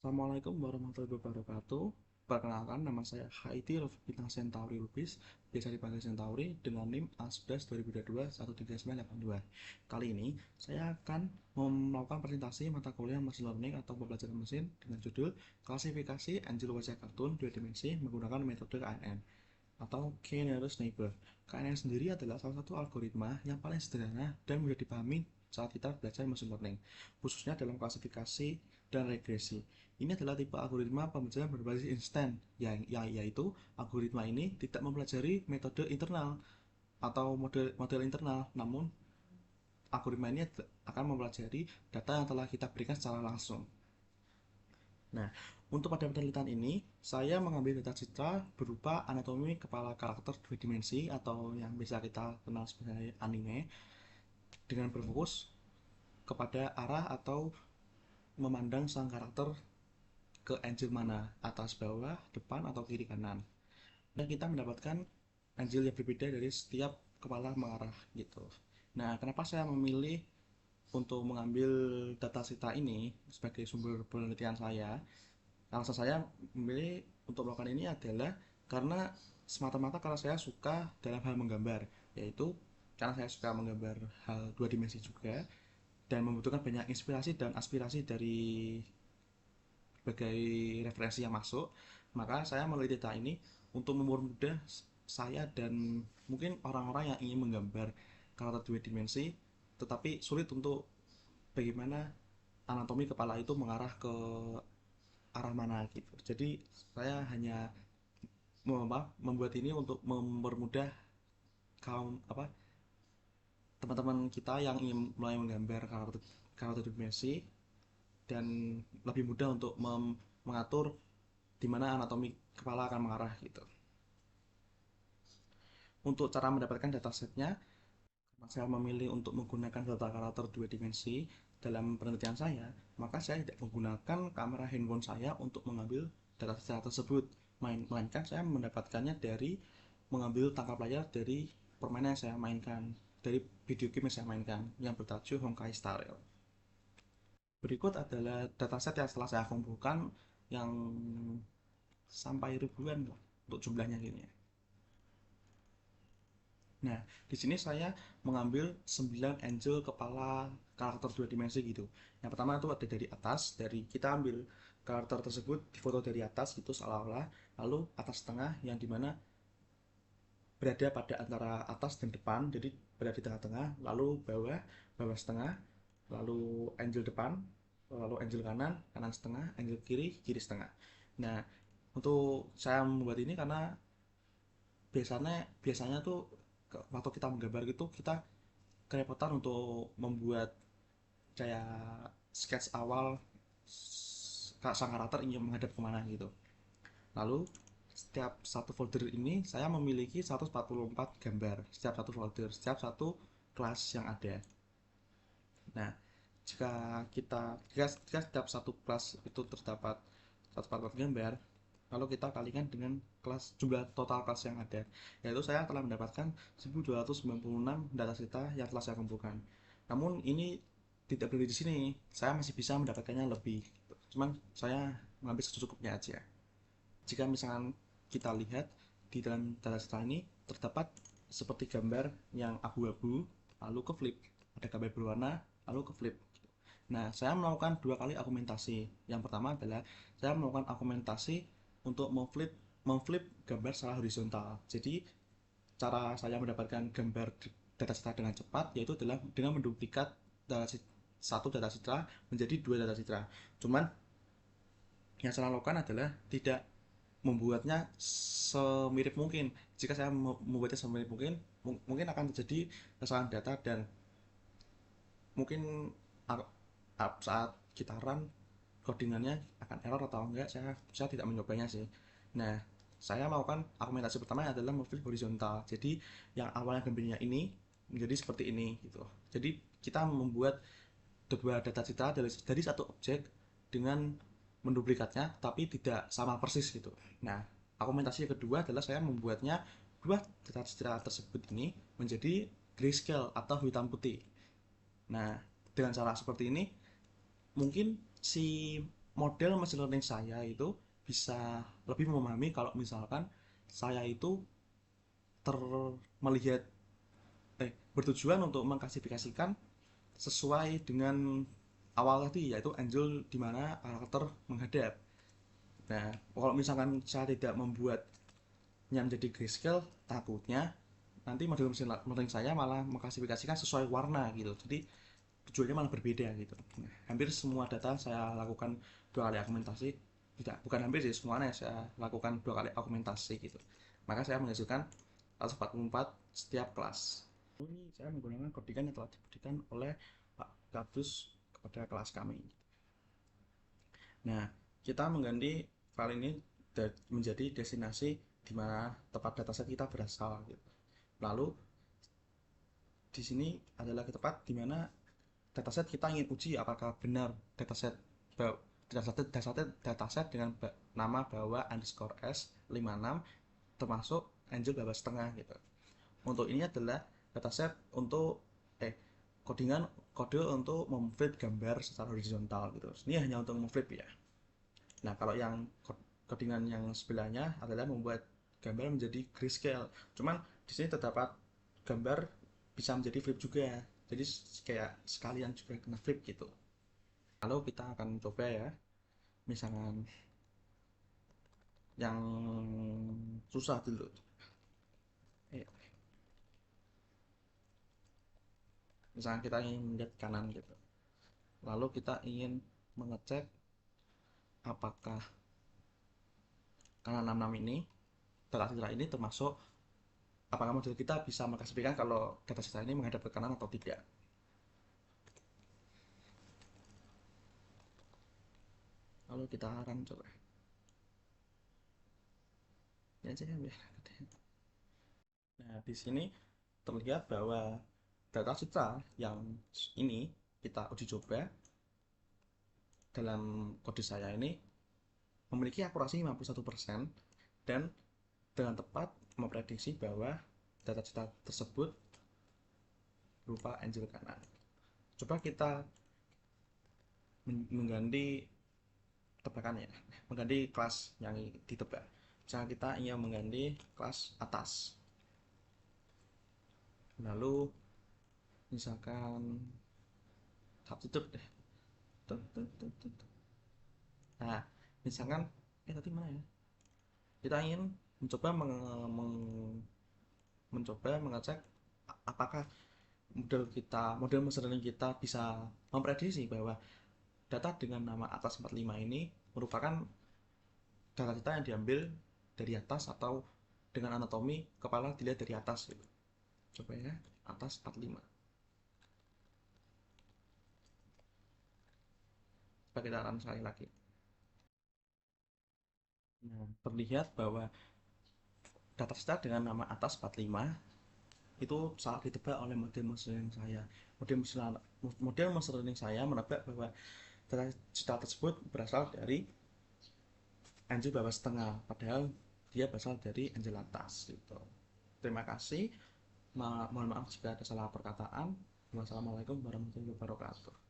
Assalamualaikum warahmatullahi wabarakatuh. Perkenalkan, nama saya Haiti Rofik Bintang Centauri Lubis, biasa dipanggil Centauri, dengan NIM A11-2022-13982. Kali ini, saya akan melakukan presentasi mata kuliah Machine Learning atau pembelajaran mesin dengan judul Klasifikasi Angel Wajah Kartun Dua Dimensi menggunakan metode KNN atau K-Nearest Neighbor. KNN sendiri adalah salah satu algoritma yang paling sederhana dan mudah dipahami saat kita belajar machine learning, khususnya dalam klasifikasi dan regresi. Ini adalah tipe algoritma pembelajaran berbasis instan, yaitu algoritma ini tidak mempelajari metode internal atau model internal, namun algoritma ini akan mempelajari data yang telah kita berikan secara langsung. Nah, untuk pada penelitian ini, saya mengambil data citra berupa anatomi kepala karakter dua dimensi atau yang bisa kita kenal sebagai anime dengan berfokus kepada arah atau memandang sang karakter ke angle mana, atas, bawah, depan, atau kiri, kanan. Dan kita mendapatkan angle yang berbeda dari setiap kepala mengarah gitu. Nah, kenapa saya memilih untuk mengambil data citra ini sebagai sumber penelitian saya? Alasan saya memilih untuk melakukan ini adalah karena semata-mata karena saya suka dalam hal menggambar, yaitu karena saya suka menggambar hal dua dimensi juga dan membutuhkan banyak inspirasi dan aspirasi dari berbagai referensi yang masuk, maka saya meneliti data ini untuk mempermudah saya dan mungkin orang-orang yang ingin menggambar karakter dua dimensi tetapi sulit untuk bagaimana anatomi kepala itu mengarah ke arah mana gitu. Jadi saya hanya membuat ini untuk mempermudah kaum teman-teman kita yang ingin mulai menggambar karakter dimensi dan lebih mudah untuk mengatur di mana anatomi kepala akan mengarah gitu. Untuk cara mendapatkan datasetnya, karena saya memilih untuk menggunakan data karakter dua dimensi dalam penelitian saya, maka saya tidak menggunakan kamera handphone saya untuk mengambil data tersebut, melainkan saya mendapatkannya dari mengambil tangkap layar dari permainan yang saya mainkan, dari video game yang saya mainkan yang bertajuk Honkai Star Rail. Berikut adalah dataset yang setelah saya kumpulkan yang sampai ribuan untuk jumlahnya gini ya. Nah, di sini saya mengambil 9 angel kepala karakter dua dimensi gitu. Yang pertama itu ada dari atas, dari kita ambil karakter tersebut difoto dari atas gitu seolah-olah, lalu atas tengah yang dimana berada pada antara atas dan depan, jadi berada di tengah-tengah, lalu bawah, bawah setengah, lalu angel depan, lalu angel kanan, kanan setengah, angel kiri, kiri setengah. Nah, untuk saya membuat ini karena biasanya biasanya tuh waktu kita menggambar gitu kita kerepotan untuk membuat kayak sketch awal sang karakter ingin menghadap kemana gitu. Lalu setiap satu folder ini saya memiliki 144 gambar setiap satu folder, setiap satu kelas yang ada. Nah, jika setiap satu kelas itu terdapat 144 gambar, lalu kita kalikan dengan jumlah total kelas yang ada, yaitu saya telah mendapatkan 1296 data yang telah saya kumpulkan. Namun ini tidak berhenti di sini, saya masih bisa mendapatkannya lebih, cuman saya mengambil secukupnya aja. Jika misalkan kita lihat di dalam data ini terdapat seperti gambar yang abu-abu lalu ke flip, ada gambar berwarna lalu ke flip. Nah, saya melakukan dua kali argumentasi. Yang pertama adalah saya melakukan argumentasi untuk memflip gambar secara horizontal. Jadi cara saya mendapatkan gambar data citra dengan cepat yaitu adalah dengan menduplikat satu data citra menjadi dua data citra. Cuman yang saya lakukan adalah tidak membuatnya semirip mungkin. Jika saya membuatnya semirip mungkin, mungkin akan terjadi kesalahan data dan mungkin saat kita run codingannya akan error atau enggak, saya tidak menyobanya sih. Nah, saya melakukan argumentasi pertama adalah memflip horizontal. Jadi yang awalnya gambarnya ini menjadi seperti ini gitu. Jadi kita membuat dua data citra dari satu objek dengan menduplikatnya tapi tidak sama persis gitu. Nah, argumentasi yang kedua adalah saya membuatnya dua data citra tersebut ini menjadi grayscale atau hitam putih. Nah, dengan cara seperti ini mungkin si model machine learning saya itu bisa lebih memahami kalau misalkan saya itu ter melihat bertujuan untuk mengklasifikasikan sesuai dengan awal tadi, yaitu angle di mana karakter menghadap. Nah, kalau misalkan saya tidak membuatnya menjadi grayscale, takutnya nanti model mesin learning saya malah mengklasifikasikan sesuai warna gitu. Jadi tujuannya malah berbeda gitu. Nah, hampir semua data saya lakukan 2 kali argumentasi, tidak, bukan hampir sih, semuanya saya lakukan 2 kali argumentasi gitu. Maka saya menghasilkan 144 setiap kelas. Ini saya menggunakan codingan yang telah diberikan oleh Pak Gabus kepada kelas kami. Nah, kita mengganti file ini menjadi destinasi di mana tempat dataset kita berasal gitu. Lalu di sini adalah tempat di mana dataset kita ingin uji apakah benar dataset dengan nama bawah underscore s56 termasuk angel bawah setengah gitu. Untuk ini adalah dataset untuk codingan kode untuk memflip gambar secara horizontal gitu. Ini hanya untuk memflip ya. Nah, kalau yang codingan yang sebelahnya adalah membuat gambar menjadi grayscale. Cuman di sini terdapat gambar bisa menjadi flip juga. Jadi kayak sekalian juga kena flip gitu. Lalu kita akan coba ya, misalkan yang susah dulu. Misalkan kita ingin melihat kanan gitu. Lalu kita ingin mengecek apakah kanan 66 ini, data ini termasuk, apakah model kita bisa mengklasifikasikan kalau data ini menghadap ke kanan atau tidak. Lalu kita run coba. Ya aja ya. Nah, di sini terlihat bahwa data citra yang ini kita uji coba dalam kode saya ini memiliki akurasi 51% dan dengan tepat memprediksi bahwa data citra tersebut berupa angel kanan. Coba kita mengganti tebakannya, mengganti kelas yang ditebak. Misalnya kita ingin mengganti kelas atas, lalu misalkan substitute deh. Nah, misalkan tadi mana ya, kita ingin mencoba mencoba mengecek apakah model machine learning kita bisa memprediksi bahwa data dengan nama atas 45 ini merupakan data kita yang diambil dari atas atau dengan anatomi kepala dilihat dari atas gitu. Coba ya, atas 45. Coba kita run sekali lagi. Nah, terlihat bahwa data kita dengan nama atas 45 itu salah ditebak oleh model machine learning saya. Model machine learning saya menebak bahwa data tersebut berasal dari angel bawah setengah, padahal dia berasal dari angel atas gitu. Terima kasih. Mohon maaf jika ada salah perkataan. Wassalamualaikum warahmatullahi wabarakatuh.